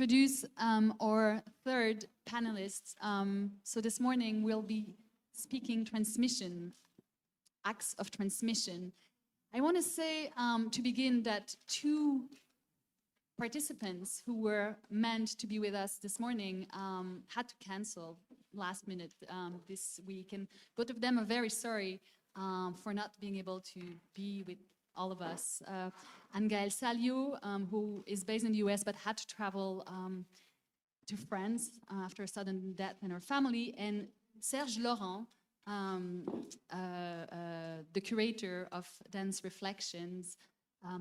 Introduce our third panelist. So this morning we'll be speaking transmission, acts of transmission. I want to say to begin that two participants who were meant to be with us this morning had to cancel last minute this week, and both of them are very sorry for not being able to be with all of us. Anne-Gaëlle Salio, who is based in the US but had to travel to France after a sudden death in her family, and Serge Laurent, the curator of Dance Reflections,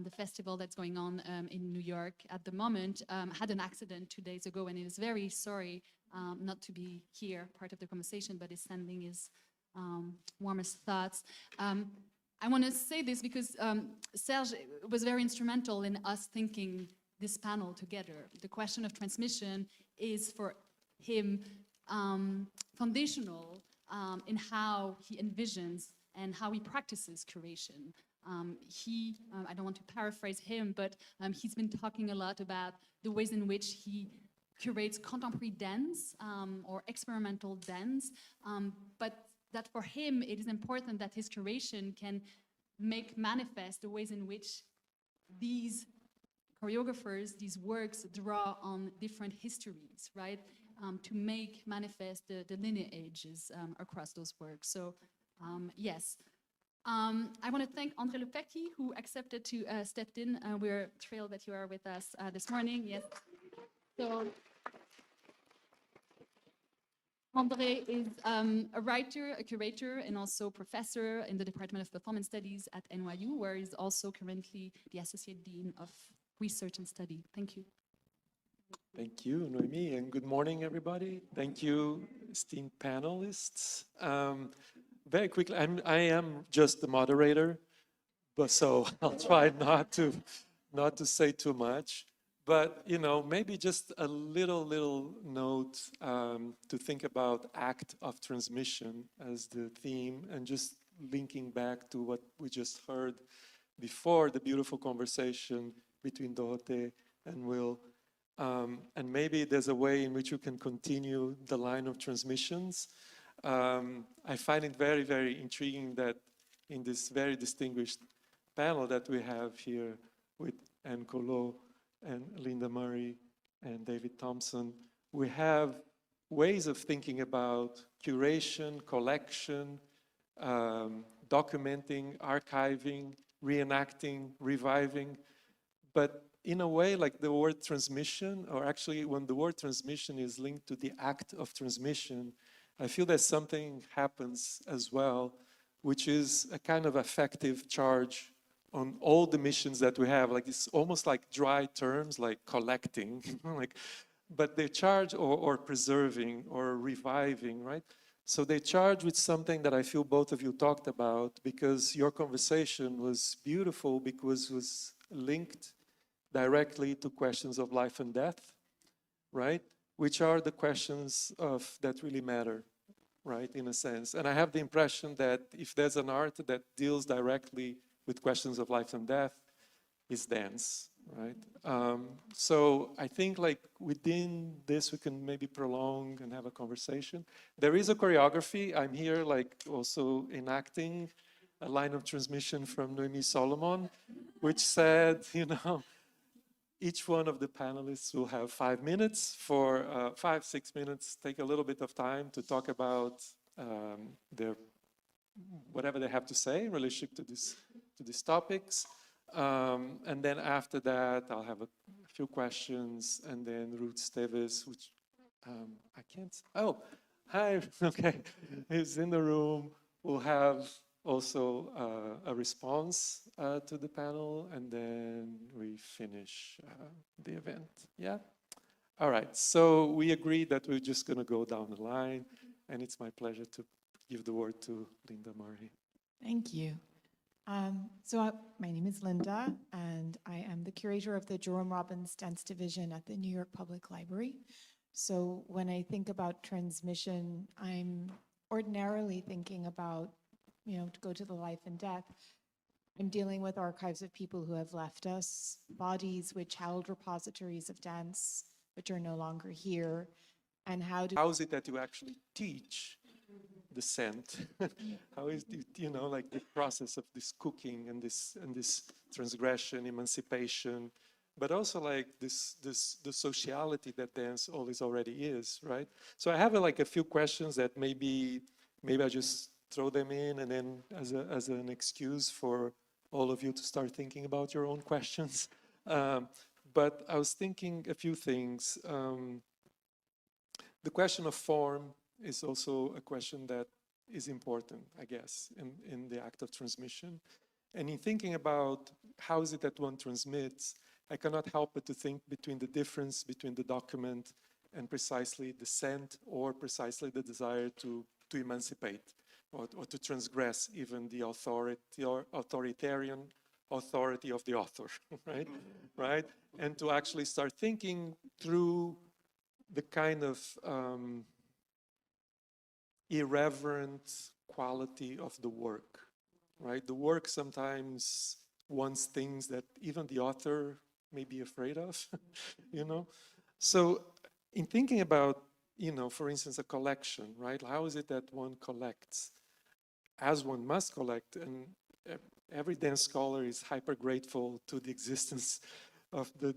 the festival that's going on in New York at the moment, had an accident 2 days ago, and he is very sorry not to be here, part of the conversation, but is sending his warmest thoughts. I want to say this because Serge was very instrumental in us thinking this panel together. The question of transmission is for him foundational in how he envisions and how he practices curation. I don't want to paraphrase him, but he's been talking a lot about the ways in which he curates contemporary dance or experimental dance, but that for him it is important that his curation can make manifest the ways in which these choreographers, these works draw on different histories, right? To make manifest the lineages across those works. So yes. I want to thank André Lepecki, who accepted to step in. We're thrilled that you are with us this morning. Yes. So André is a writer, a curator, and also professor in the Department of Performance Studies at NYU, where he's also currently the Associate Dean of Research and Study. Thank you. Thank you, Noemi, and good morning, everybody. Thank you, esteemed panelists. Very quickly, I am just the moderator, but so I'll try not to say too much. But maybe just a little note to think about act of transmission as the theme, and just linking back to what we just heard before, the beautiful conversation between Dorothée and Will. And maybe there's a way in which you can continue the line of transmissions. I find it very, very intriguing that in this very distinguished panel that we have here with Anne Collot and Linda Murray and David Thompson, we have ways of thinking about curation, collection, documenting, archiving, reenacting, reviving, but in a way like the word transmission, or actually when the word transmission is linked to the act of transmission, I feel that something happens as well, which is a kind of affective charge on all the missions that we have. Like it's almost like dry terms, like collecting, but they charge or preserving or reviving, right? So they charge with something that I feel both of you talked about, because your conversation was beautiful because it was linked directly to questions of life and death, right? Which are the questions that really matter, right, in a sense. And I have the impression that if there's an art that deals directly with questions of life and death, it's dance, right? So I think like within this, we can maybe prolong and have a conversation. There is a choreography. I'm here like also enacting a line of transmission from Noemi Solomon, which said, each one of the panelists will have 5 minutes for 5-6 minutes, take a little bit of time to talk about whatever they have to say in relationship to these topics. And then after that, I'll have a few questions, and then Ruth Steves, which I can't, oh, hi, okay, he's in the room. We'll have also a response to the panel, and then we finish the event. Yeah? All right, so we agreed that we're just gonna go down the line, and it's my pleasure to give the word to Linda Murray. Thank you. My name is Linda, and I am the curator of the Jerome Robbins Dance Division at the New York Public Library. So when I think about transmission, I'm ordinarily thinking about, to go to the life and death. I'm dealing with archives of people who have left us, bodies which held repositories of dance, but you're no longer here. And How is it that you actually teach the scent? How is it, like the process of this cooking and this transgression, emancipation, but also like the sociality that dance always already is, right? So I have like a few questions that maybe I just throw them in, and then as an excuse for all of you to start thinking about your own questions. But I was thinking a few things. The question of form is also a question that is important, I guess, in the act of transmission. And in thinking about how is it that one transmits, I cannot help but to think between the difference between the document and precisely the scent, or precisely the desire to emancipate or to transgress even the authority or authoritarian authority of the author, right? Right? And to actually start thinking through the kind of irreverent quality of the work, right? The work sometimes wants things that even the author may be afraid of, So in thinking about, for instance, a collection, right? How is it that one collects as one must collect? And every dance scholar is hyper grateful to the existence of the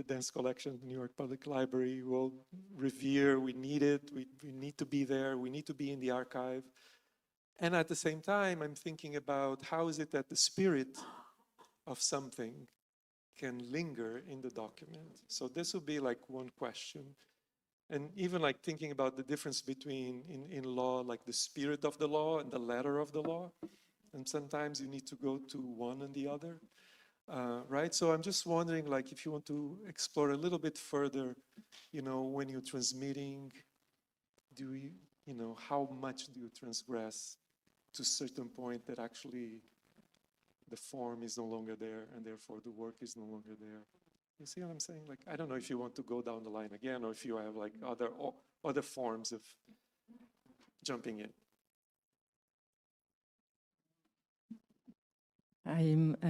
dance collection, New York Public Library. Will revere, we need it, we need to be there, we need to be in the archive. And at the same time, I'm thinking about how is it that the spirit of something can linger in the document. So this would be like one question. And even like thinking about the difference between in law, like the spirit of the law and the letter of the law. And sometimes you need to go to one and the other. Right? So I'm just wondering, like, if you want to explore a little bit further, when you're transmitting, how much do you transgress to a certain point that actually the form is no longer there and therefore the work is no longer there? You see what I'm saying? Like, I don't know if you want to go down the line again or if you have like other forms of jumping in. I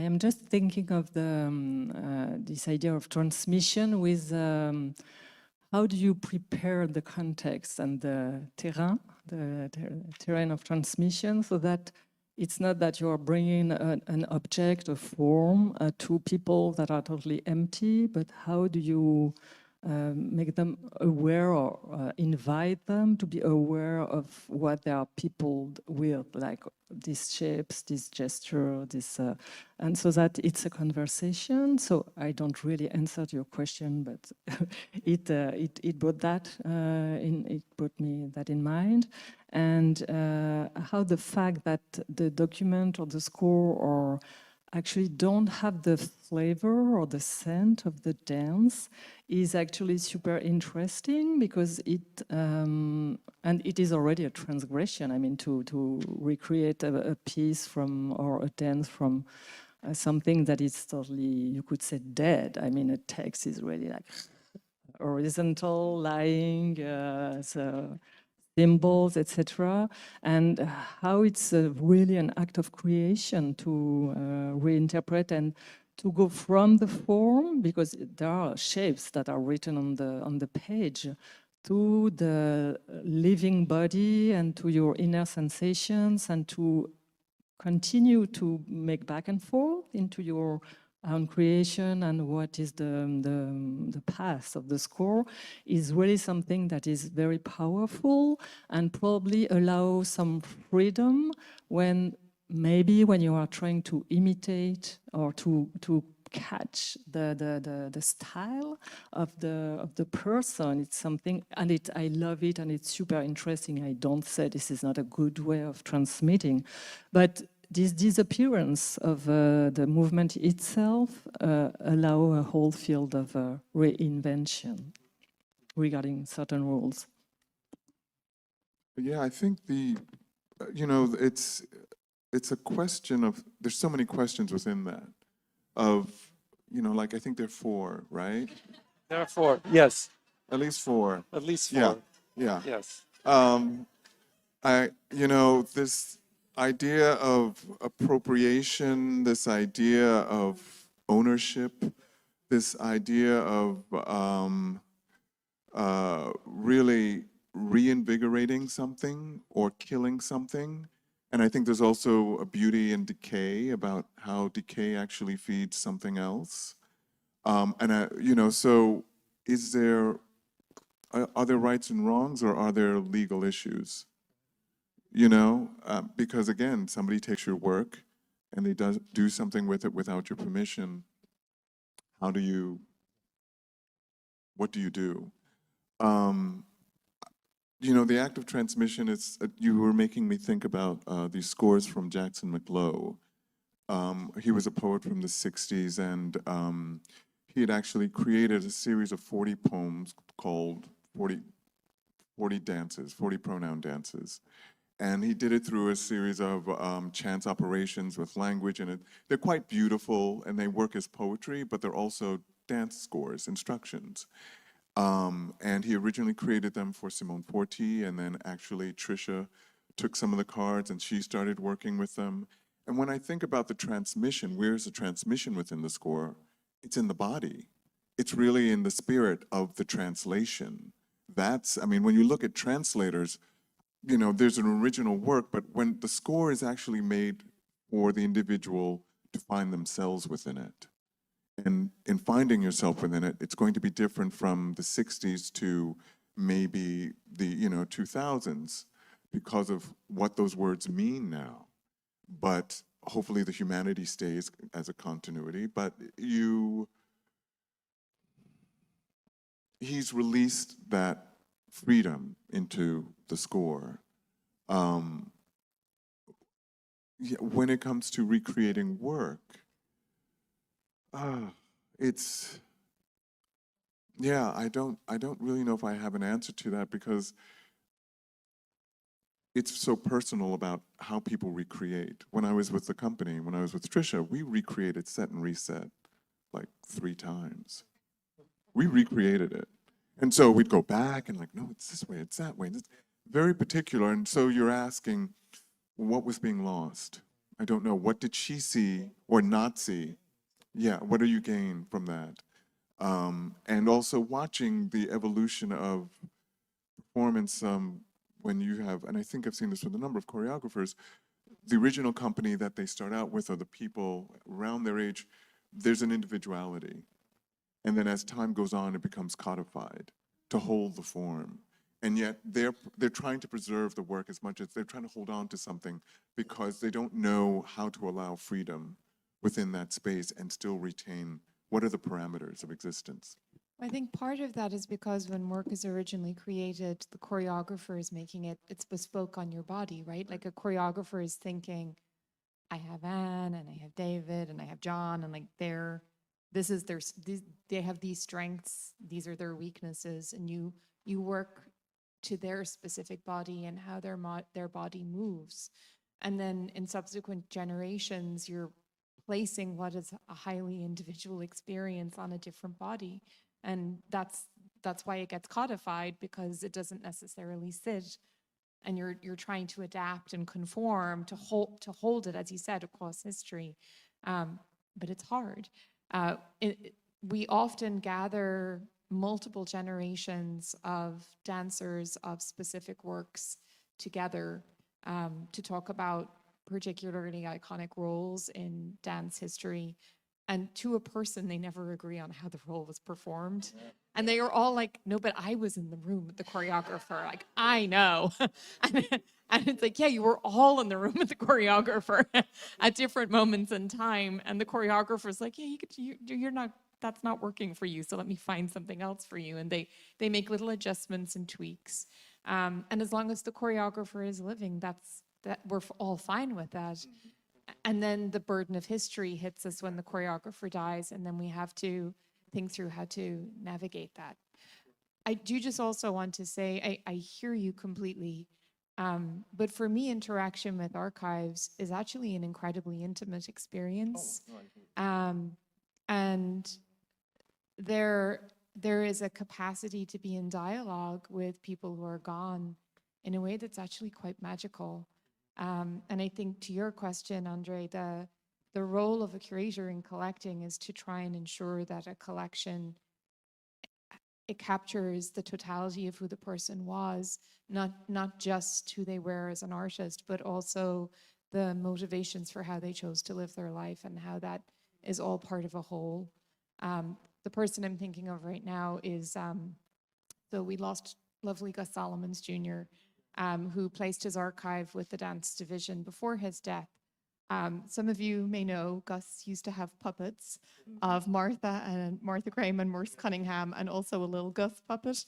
am just thinking of this idea of transmission with how do you prepare the context and the terrain of transmission, so that it's not that you are bringing an object, a form, to people that are totally empty, but how do you make them aware or invite them to be aware of what they are peopled with, like these shapes, this gesture, and so that it's a conversation. So I don't really answer to your question, but it brought that it brought me that in mind, and how the fact that the document or the score or actually don't have the flavor or the scent of the dance is actually super interesting, because and it is already a transgression. I mean, to recreate a piece from, or a dance from something that is totally, you could say, dead. I mean, a text is really like horizontal, lying, so symbols, etc., and how it's really an act of creation to reinterpret and to go from the form, because there are shapes that are written on the page, to the living body and to your inner sensations, and to continue to make back and forth into your own creation and what is the path of the score, is really something that is very powerful and probably allows some freedom when you are trying to imitate or to catch the style of the person. It's something, and I love it, and it's super interesting. I don't say this is not a good way of transmitting, but this disappearance of the movement itself allow a whole field of reinvention regarding certain rules. Yeah, I think it's a question of, there's so many questions within that of, like, I think there are 4, right? There are 4, yes. At least 4. At least 4. Yeah. Yes. This idea of appropriation, this idea of ownership, this idea of reinvigorating something or killing something. And I think there's also a beauty in decay about how decay actually feeds something else. So are there rights and wrongs, or are there legal issues? Because again, somebody takes your work and they do something with it without your permission. What do you do? The act of transmission is, you were making me think about these scores from Jackson McLowe. He was a poet from the 60s, and he had actually created a series of 40 poems called 40 dances, 40 pronoun dances. And he did it through a series of chance operations with language, and they're quite beautiful, and they work as poetry, but they're also dance scores, instructions. And he originally created them for Simone Forti, and then actually Trisha took some of the cards and she started working with them. And when I think about the transmission, where's the transmission within the score? It's in the body. It's really in the spirit of the translation. When you look at translators, there's an original work, but when the score is actually made for the individual to find themselves within it. And in finding yourself within it, it's going to be different from the 60s to maybe the 2000s because of what those words mean now. But hopefully the humanity stays as a continuity. But he's released that freedom into the score. When it comes to recreating work, I don't really know if I have an answer to that, because it's so personal about how people recreate. When I was with the company, when I was with Trisha, we recreated Set and Reset like 3 times. We recreated it. And so we'd go back and no, it's this way, it's that way. It's very particular. And so you're asking, what was being lost? I don't know. What did she see or not see? Yeah, what do you gain from that? And also watching the evolution of performance when you have, and I think I've seen this with a number of choreographers, the original company that they start out with, or the people around their age, there's an individuality. And then as time goes on, it becomes codified to hold the form. And yet they're trying to preserve the work as much as they're trying to hold on to something, because they don't know how to allow freedom within that space and still retain what are the parameters of existence. I think part of that is because when work is originally created, the choreographer is making it's bespoke on your body, right? Like a choreographer is thinking, I have Anne and I have David and I have John, and they have these strengths, these are their weaknesses, and you work to their specific body and how their body moves. And then in subsequent generations, you're placing what is a highly individual experience on a different body. And that's why it gets codified, because it doesn't necessarily sit, and you're trying to adapt and conform to hold it, as you said, across history. But it's hard. We often gather multiple generations of dancers of specific works together to talk about particularly iconic roles in dance history. And to a person, they never agree on how the role was performed. And they are all like, no, but I was in the room with the choreographer. Like, I know. And it's like, yeah, you were all in the room with the choreographer at different moments in time. And the choreographer's like, yeah, you're not, that's not working for you. So let me find something else for you. And they make little adjustments and tweaks. And as long as the choreographer is living, that we're all fine with that. And then the burden of history hits us when the choreographer dies, and then we have to think through how to navigate that. I do just also want to say, I hear you completely, but for me, interaction with archives is actually an incredibly intimate experience. And there is a capacity to be in dialogue with people who are gone in a way that's actually quite magical. And I think to your question, Andre, the role of a curator in collecting is to try and ensure that a collection it captures the totality of who the person was, not just who they were as an artist, but also the motivations for how they chose to live their life and how that is all part of a whole. The person I'm thinking of right now is, so we lost lovely Gus Solomons Jr., who placed his archive with the dance division before his death. Some of you may know Gus used to have puppets of Martha Graham and Merce Cunningham, and also a little Gus puppet.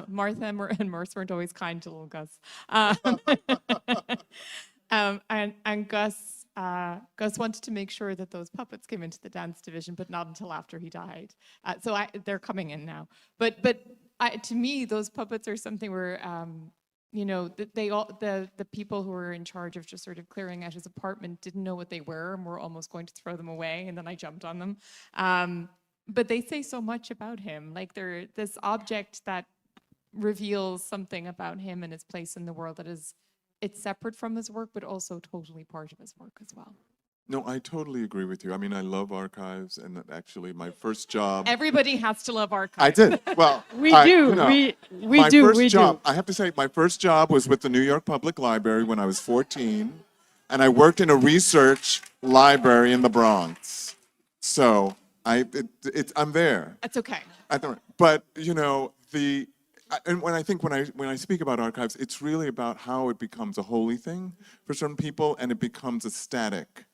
Martha and Merce weren't always kind to little Gus. And Gus wanted to make sure that those puppets came into the dance division, but not until after he died. They're coming in now. But to me, those puppets are something where, the people who were in charge of just sort of clearing out his apartment didn't know what they were and were almost going to throw them away, and then I jumped on them. But they say so much about him. Like, they're this object that reveals something about him and his place in the world that is, it's separate from his work, but also totally part of his work as well. No, I totally agree with you. I mean, I love archives, and that actually my first job. Everybody has to love archives. I did. Well, We do. My first job, I have to say, my first job was with the New York Public Library when I was 14, and I worked in a research library in the Bronx. So I'm there. That's okay. But and when I speak about archives, it's really about how it becomes a holy thing for certain people, and it becomes a static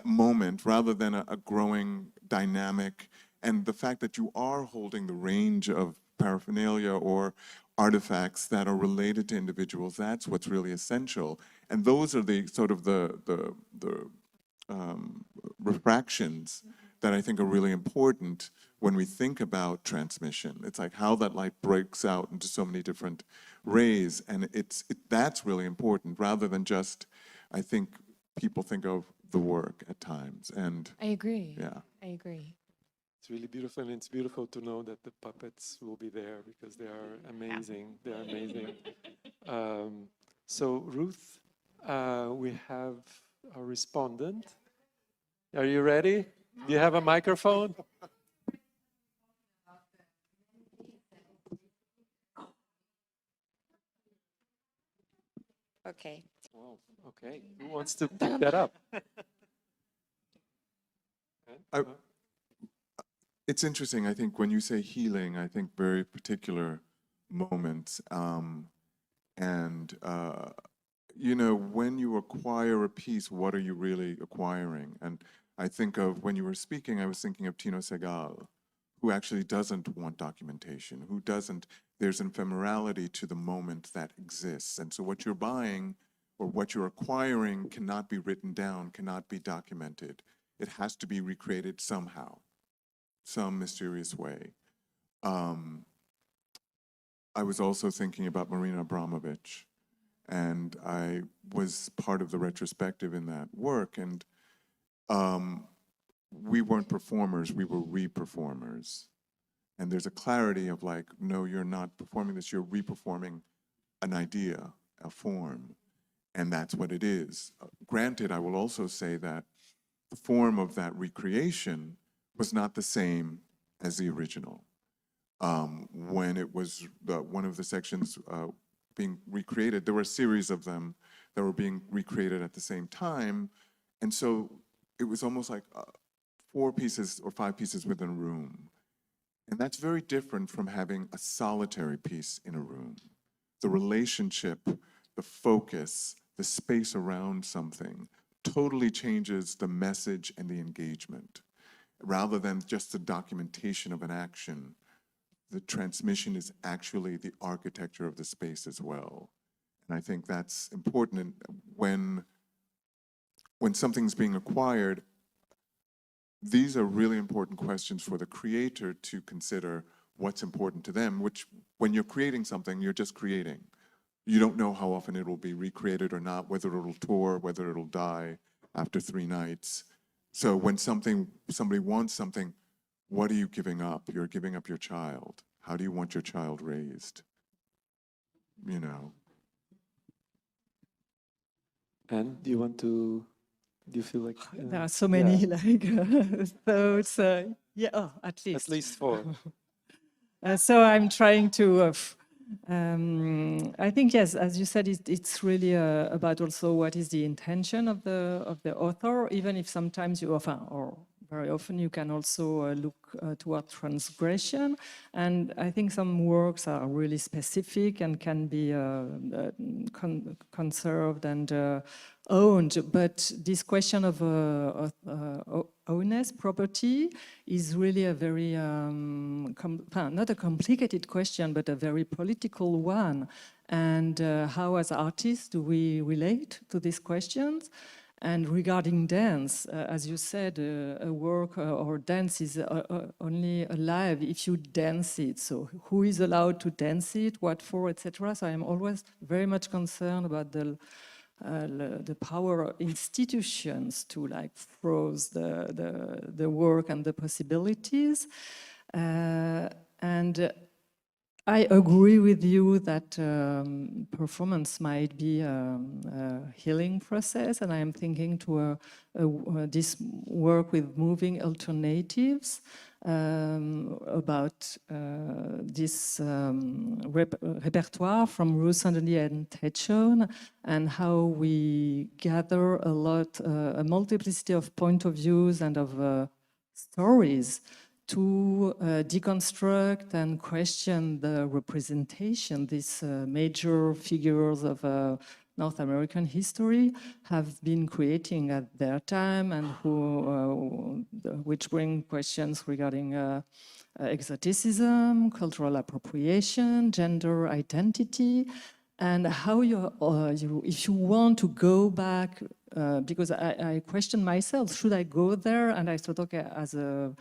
moment rather than a growing dynamic. And the fact that you are holding the range of paraphernalia or artifacts that are related to individuals, that's what's really essential. And those are the sort of the refractions that I think are really important when we think about transmission. It's like how that light breaks out into so many different rays, and that's really important rather than just, I think people think of the work at times. And I agree. yeah. I agree. It's really beautiful, and it's beautiful to know that the puppets will be there because they are amazing. They are amazing. So Ruth, we have a respondent. Are you ready? Do you have a microphone? Okay. Oh, okay. Who wants to pick that up? It's interesting, I think when you say healing, I think very particular moments. When you acquire a piece, what are you really acquiring? And I think of, when you were speaking, I was thinking of Tino Segal, who actually doesn't want documentation, there's an ephemerality to the moment that exists. And so what you're buying or what you're acquiring cannot be written down, cannot be documented. It has to be recreated somehow, some mysterious way. I was also thinking about Marina Abramovich, and I was part of the retrospective in that work, and we weren't performers, we were re-performers. And there's a clarity of like, no, you're not performing this, you're re-performing an idea, a form, and that's what it is. Granted, I will also say that the form of that recreation was not the same as the original. When it was one of the sections being recreated, there were a series of them that were being recreated at the same time, and so it was almost like 4 pieces or 5 pieces within a room. And that's very different from having a solitary piece in a room. The relationship, the focus, the space around something totally changes the message and the engagement. Rather than just the documentation of an action, the transmission is actually the architecture of the space as well. And I think that's important when something's being acquired. These are really important questions for the creator to consider what's important to them, which when you're creating something, you're just creating. You don't know how often it will be recreated or not, whether it'll tour, whether it'll die after 3 nights. So when somebody wants something, what are you giving up? You're giving up your child. How do you want your child raised? You know. And do you feel like... There are so many thoughts. Yeah, oh, at least. At least 4. So I'm trying to. I think yes, as you said, it's really about also what is the intention of the author, even if sometimes you often or very often you can also look toward transgression. And I think some works are really specific and can be conserved and owned. But this question of owners, property, is really a very, not a complicated question, but a very political one. And how, as artists, do we relate to these questions? And regarding dance, as you said, a work or dance is only alive if you dance it. So who is allowed to dance it, what for, etc. So I'm always very much concerned about the power of institutions to like froze the work and the possibilities. And I agree with you that performance might be a healing process, and I am thinking to this work with moving alternatives about this repertoire from Ruth Sandely and Techone, and how we gather a lot, a multiplicity of point of views and of stories to deconstruct and question the representation these major figures of North American history have been creating at their time, and which bring questions regarding exoticism, cultural appropriation, gender identity, and how if you want to go back, because I question myself, should I go there? And I thought, okay, as a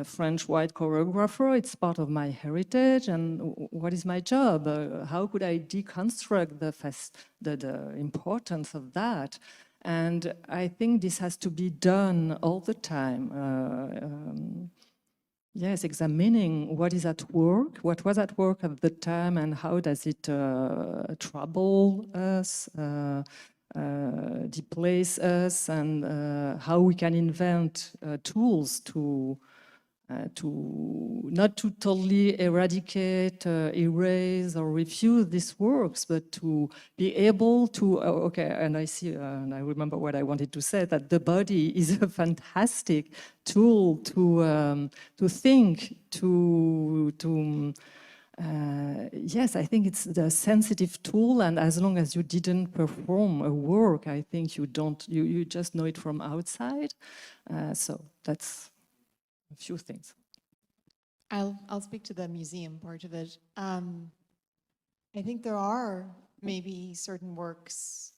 French white choreographer, it's part of my heritage, and what is my job? How could I deconstruct the importance of that? And I think this has to be done all the time. Yes, examining what is at work, what was at work at the time, and how does it trouble us, displace us, and how we can invent tools to not to totally eradicate, erase, or refuse these works, but to be able to, okay, and I see, and I remember what I wanted to say, that the body is a fantastic tool to think, yes, I think it's the sensitive tool, and as long as you didn't perform a work, I think you just know it from outside. So that's a few things. I'll speak to the museum part of it. I think there are maybe certain works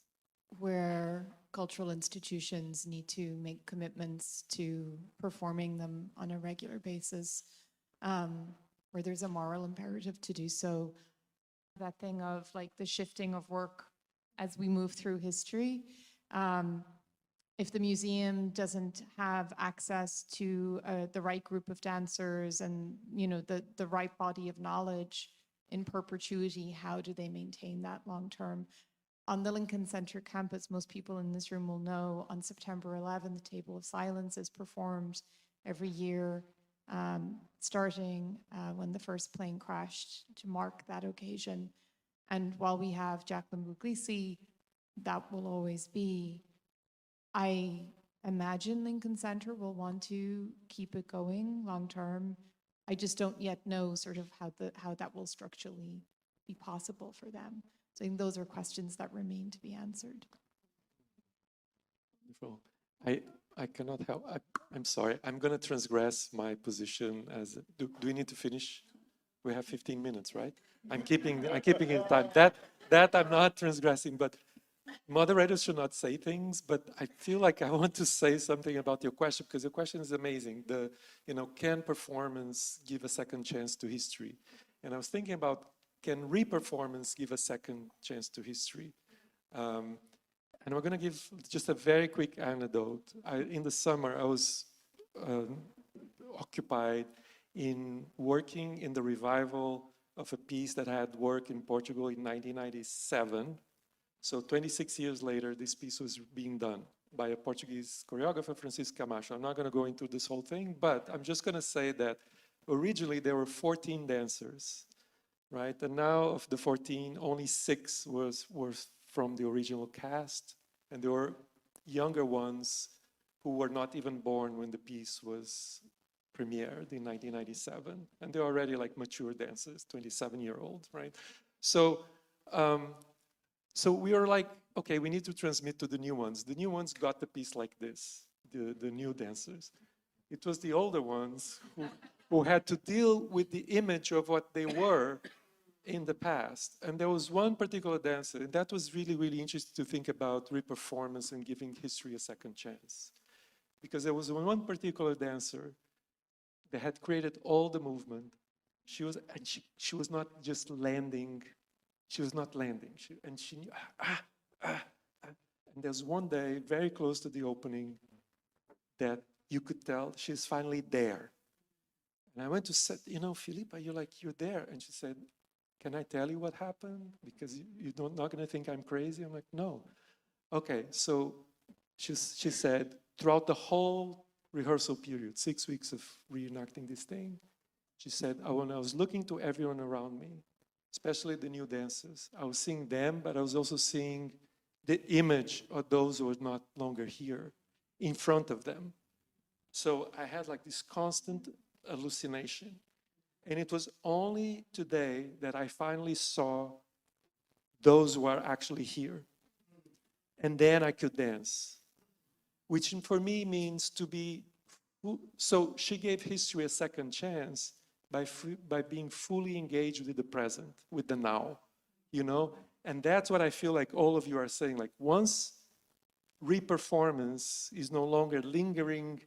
where cultural institutions need to make commitments to performing them on a regular basis, where there's a moral imperative to do so. That thing of like the shifting of work as we move through history. If the museum doesn't have access to the right group of dancers and the right body of knowledge in perpetuity, how do they maintain that long term? On the Lincoln Center campus, most people in this room will know on September 11, the Table of Silence is performed every year, starting when the first plane crashed to mark that occasion. And while we have Jacqueline Puglisi, that will always be. I imagine Lincoln Center will want to keep it going long term. I just don't yet know sort of how that will structurally be possible for them. So I think those are questions that remain to be answered. Wonderful. I cannot help. I'm sorry. I'm going to transgress my position as. Do we need to finish? We have 15 minutes, right? I'm keeping in time. That I'm not transgressing, but moderators should not say things. But I feel like I want to say something about your question, because your question is amazing. Can performance give a second chance to history? And I was thinking about, can re-performance give a second chance to history? And we're going to give just a very quick anecdote. In the summer, I was occupied in working in the revival of a piece that had worked in Portugal in 1997. So 26 years later, this piece was being done. by a Portuguese choreographer, Francisco Camacho. I'm not going to go into this whole thing, but I'm just going to say that originally there were 14 dancers, right? And now of the 14, only 6 were from the original cast, and there were younger ones who were not even born when the piece was premiered in 1997, and they're already like mature dancers, 27-year-old, right? So, so we were like, okay, we need to transmit to the new ones. The new ones got the piece like this, the new dancers. It was the older ones who had to deal with the image of what they were in the past. And there was one particular dancer, and that was really, really interesting to think about reperformance and giving history a second chance. Because there was one particular dancer that had created all the movement. She was not just landing, she was not landing. She knew, And there's one day, very close to the opening, that you could tell she's finally there. And I went to say, you know, Philippa, you're there. And she said, can I tell you what happened? Because you're not going to think I'm crazy. I'm like, no. Okay, so she said, throughout the whole rehearsal period, 6 weeks of reenacting this thing, she said, when I was looking to everyone around me, especially the new dancers, I was seeing them, but I was also seeing the image of those who were not longer here in front of them. So I had like this constant hallucination. And it was only today that I finally saw those who are actually here. And then I could dance, which for me means to be, so she gave history a second chance by being fully engaged with the present, with the now, you know? And that's what I feel like all of you are saying, like once reperformance is no longer lingering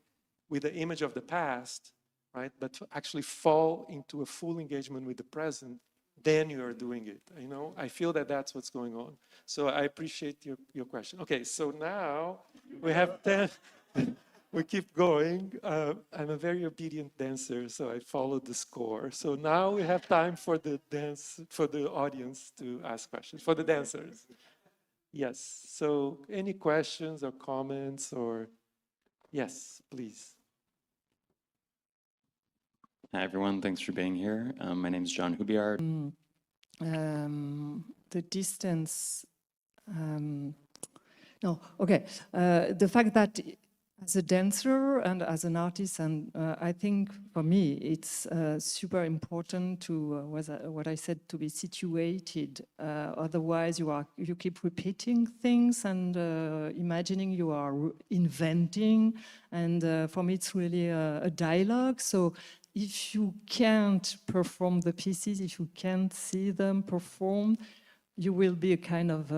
with the image of the past, right? But to actually fall into a full engagement with the present, then you are doing it, you know? I feel that that's what's going on. So I appreciate your question. Okay, so now we have 10, we keep going. I'm a very obedient dancer, so I followed the score. So now we have time for the audience to ask questions, for the dancers. Yes, so any questions or comments or, yes, please. Hi, everyone. Thanks for being here. My name is John Hubiard. The distance, no, okay. The fact that as a dancer and as an artist, and I think for me, it's super important to, what I said, to be situated. Otherwise, you keep repeating things and imagining you are inventing. And for me, it's really a dialogue. So if you can't perform the pieces, if you can't see them performed, you will be a kind of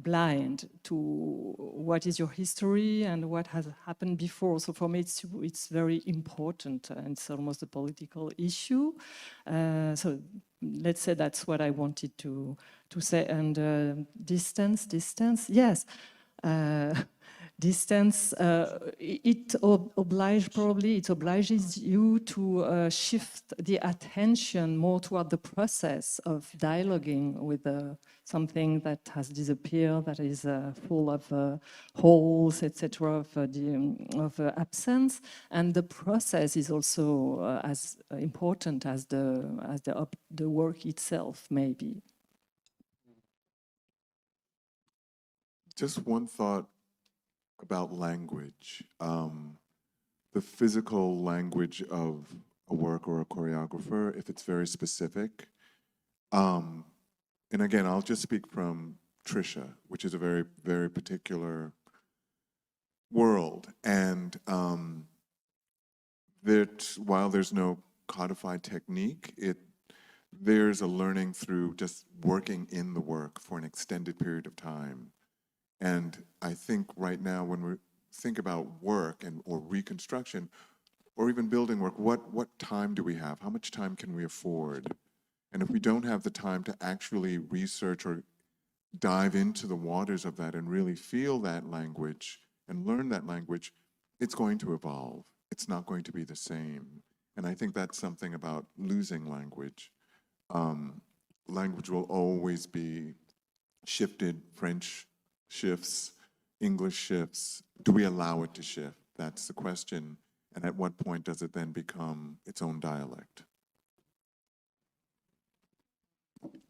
blind to what is your history and what has happened before. So for me, it's very important, and it's almost a political issue. So let's say that's what I wanted to say. And distance, yes. Distance, it obliges you to shift the attention more toward the process of dialoguing with something that has disappeared, that is full of holes, etc., of absence. And the process is also as important as the work itself, maybe. Just one thought about language, the physical language of a work or a choreographer, if it's very specific. And again, I'll just speak from Trisha, which is a very, very particular world. And that while there's no codified technique, there's a learning through just working in the work for an extended period of time. And I think right now when we think about work or reconstruction, or even building work, what time do we have? How much time can we afford? And if we don't have the time to actually research or dive into the waters of that and really feel that language and learn that language, it's going to evolve. It's not going to be the same. And I think that's something about losing language. Language will always be shifted. French shifts, English shifts, do we allow it to shift? That's the question. And at what point does it then become its own dialect?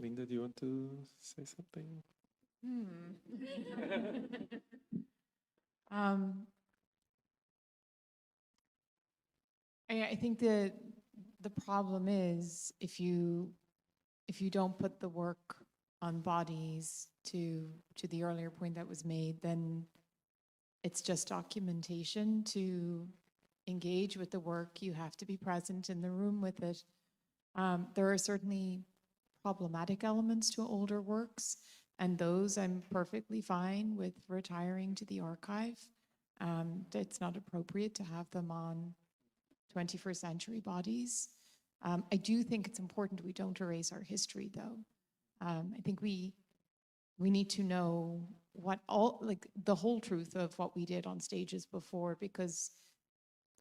Linda, do you want to say something? I think the problem is if you don't put the work on bodies to the earlier point that was made, then it's just documentation. To engage with the work, you have to be present in the room with it. There are certainly problematic elements to older works, and those I'm perfectly fine with retiring to the archive. It's not appropriate to have them on 21st century bodies. I do think it's important we don't erase our history, though. I think we need to know what the whole truth of what we did on stages before, because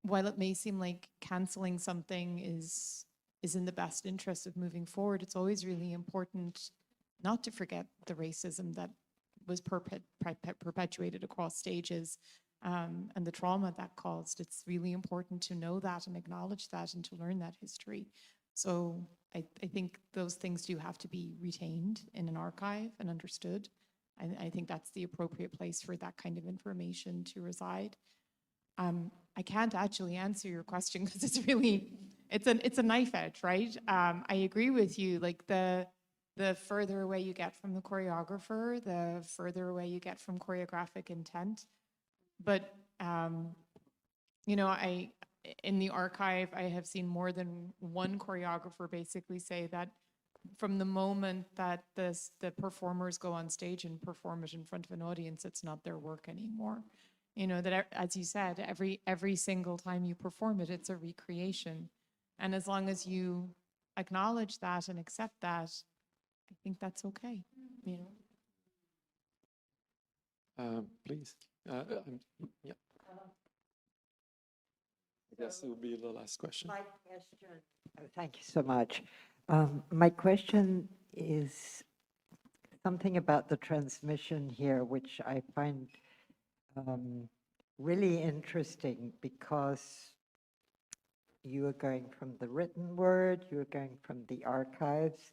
while it may seem like canceling something is in the best interest of moving forward, it's always really important not to forget the racism that was perpetuated across stages, and the trauma that caused. It's really important to know that and acknowledge that and to learn that history. So I think those things do have to be retained in an archive and understood. I think that's the appropriate place for that kind of information to reside. I can't actually answer your question because it's really, it's a knife edge, right? I agree with you. Like the further away you get from the choreographer, the further away you get from choreographic intent. But you know, in the archive, I have seen more than one choreographer basically say that from the moment that the performers go on stage and perform it in front of an audience, it's not their work anymore. You know, that, as you said, every single time you perform it, it's a recreation. And as long as you acknowledge that and accept that, I think that's okay, you know. Please. Yeah. I guess it will be the last question. My question, thank you so much. My question is something about the transmission here, which I find really interesting, because you are going from the written word, you are going from the archives,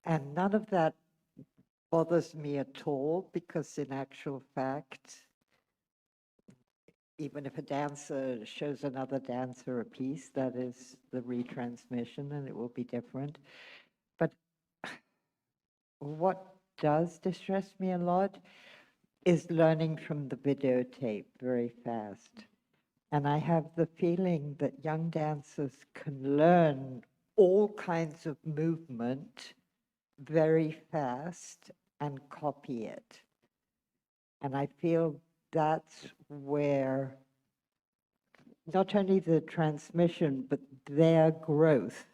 and none of that bothers me at all, because in actual fact, even if a dancer shows another dancer a piece, that is the retransmission, and it will be different. But what does distress me a lot is learning from the videotape very fast. And I have the feeling that young dancers can learn all kinds of movement very fast and copy it. And I feel that's where not only the transmission, but their growth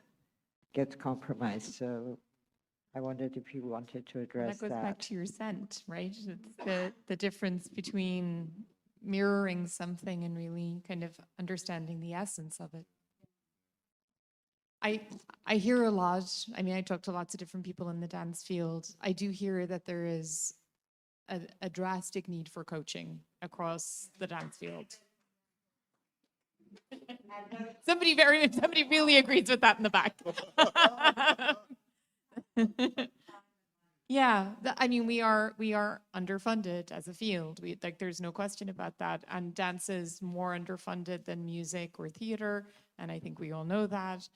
gets compromised. So I wondered if you wanted to address That goes back to your scent, right? It's the difference between mirroring something and really kind of understanding the essence of it. I hear a lot, I mean, I talk to lots of different people in the dance field. I do hear that there is a drastic need for coaching across the dance field. Somebody really agrees with that in the back. Yeah, I mean, we are underfunded as a field. There's no question about that. And dance is more underfunded than music or theater, and I think we all know that.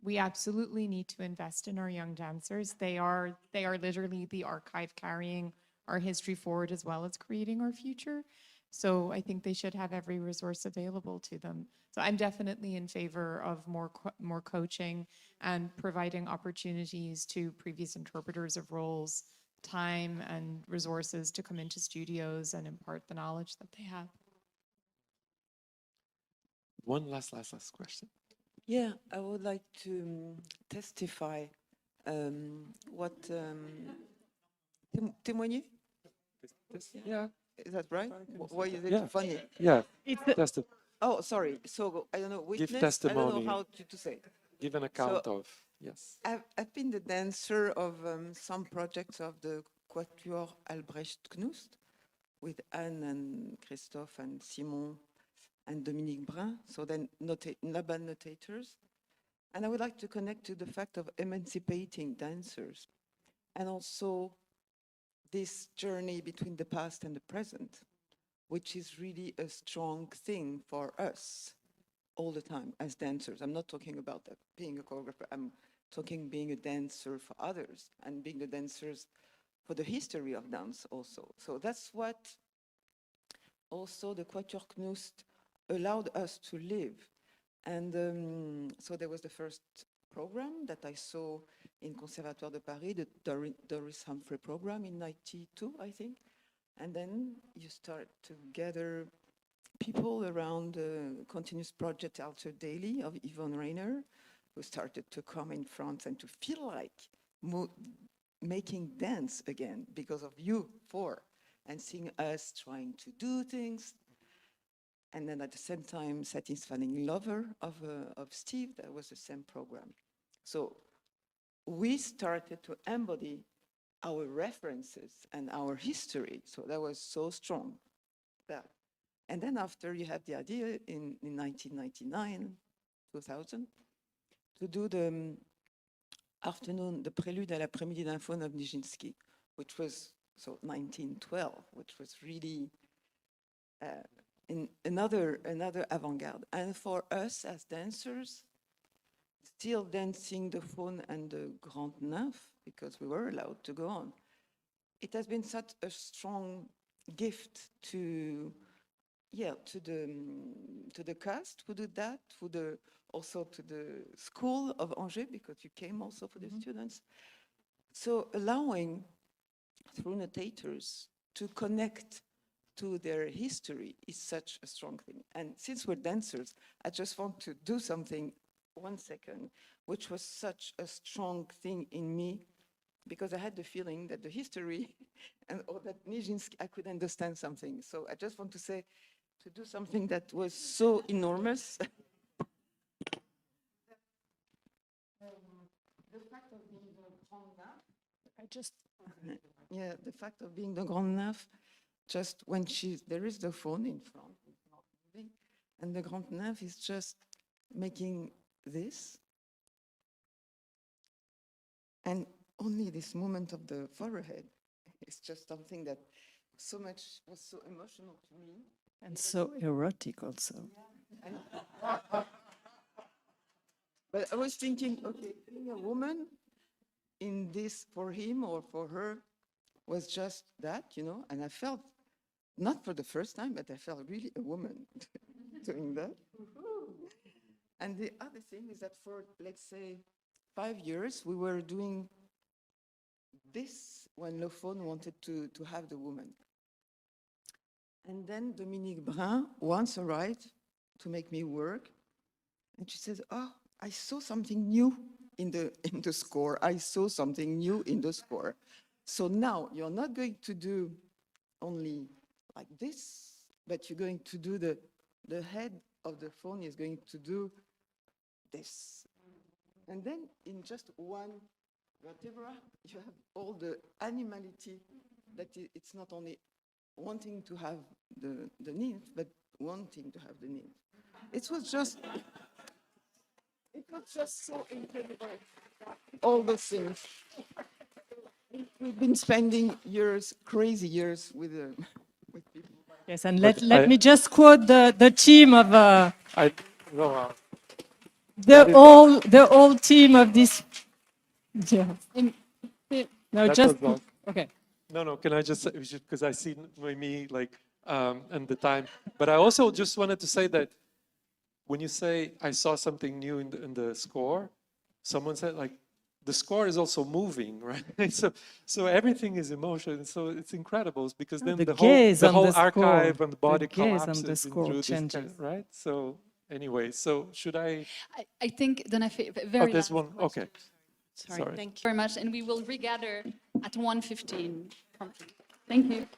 We absolutely need to invest in our young dancers. They are literally the archive carrying our history forward, as well as creating our future. So I think they should have every resource available to them. So I'm definitely in favor of more coaching and providing opportunities to previous interpreters of roles, time and resources to come into studios and impart the knowledge that they have. One last question. Yeah, I would like to testify what témoigner? Yeah. Is that right? Why is it Yeah. funny? Yeah. Oh, sorry. So I don't know. Witness. Give testimony. I don't know how to say. Give an account of. Yes. I've been the dancer of some projects of the Quatuor Albrecht Knust, with Anne and Christophe and Simon and Dominique Brun, so then Laban notators. And I would like to connect to the fact of emancipating dancers and also this journey between the past and the present, which is really a strong thing for us all the time as dancers. I'm not talking about being a choreographer, I'm talking being a dancer for others and being the dancers for the history of dance also. So that's what also the Quatuor Knust allowed us to live. And so there was the first program that I saw in Conservatoire de Paris, the Doris Humphrey program in 92, I think. And then you start to gather people around the continuous project Alter Daily of Yvonne Rainer, who started to come in front and to feel like making dance again because of you four, and seeing us trying to do things. And then at the same time, Satisfying Lover of Steve, that was the same program. So we started to embody our references and our history. So that was so strong. That. And then after you had the idea in 1999, 2000, to do the afternoon, the prelude à l'après-midi d'info of Nijinsky, which was, so 1912, which was really in another avant-garde. And for us as dancers, still dancing the Faune and the Grande Nymphe, because we were allowed to go on, it has been such a strong gift to the cast who did that, also to the school of Angers, because you came also for the students. So allowing, through notators, to connect to their history is such a strong thing. And since we're dancers, I just want to do something, 1 second, which was such a strong thing in me, because I had the feeling that the history or that Nijinsky, I could understand something. So I just want to say, to do something that was so enormous. The fact of being the Grande Nymphe, the fact of being the Grande Nymphe, just when there is the phone in front, it's not moving, and the Grande Nymphe is just making this, and only this movement of the forehead is just something that was so emotional to me. And so erotic also. But I was thinking, okay, being a woman in this for him or for her was just that, and I felt, not for the first time, but I felt really a woman doing that. And the other thing is that for, let's say, 5 years, we were doing this when Le Faune wanted to have the woman. And then Dominique Brun once arrived to make me work, and she says, "Oh, I saw something new in the score. I saw something new in the score. So now you're not going to do only like this, but you're going to do the head of the phone is going to do this." And then in just one vertebra, you have all the animality that it's not only wanting to have the nymph, but wanting to have the nymph. It was just so incredible, all those things. We've been spending crazy years with people. Yes, and let me just quote the team of the whole team of this. Yeah. No, That just was long. okay. No, can I just say, because I see me like, and the time, but I also just wanted to say that when you say, I saw something new in the score, someone said like, the score is also moving, right? So everything is emotion. So it's incredible because then the whole archive and the body collapses into this kind, right? So anyway, so should I think then very this last one, question. okay. Sorry. Thank you very much, and we will regather at 1:15 promptly. Thank you.